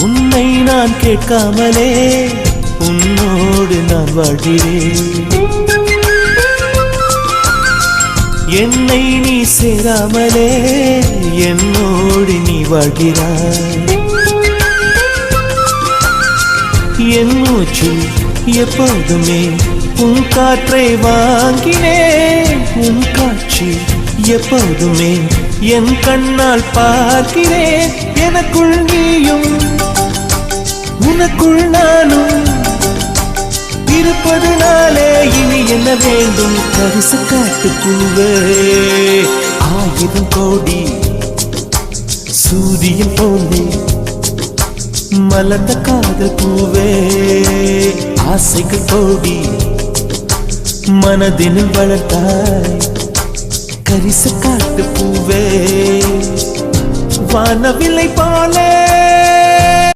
உன்னை நான் கேட்காமலே உன்னோடு நான் வாழ்கிறேன். என்னை நீ சேராமலே என்னோடு நீ வாழ்கிறாய். என் மூச்சு எப்போதுமே உன் காற்றை வாங்கினேன். உன் காட்சி எப்போதுமே என் கண்ணால் பார்க்கிறேன். எனக்குள் நீயும் உனக்குள் நானும் இருப்பதுனாலே இனி என்ன வேண்டும்? கரிச காட்டு பூவே, 1000 கோடி சூரியன் போலே மலர்ந்த காதல் பூவே, ஆசைகள் கோடி மனதினில் வளர்த்தாய். கரிச காட்டு பூவே, வானவில்லை போலே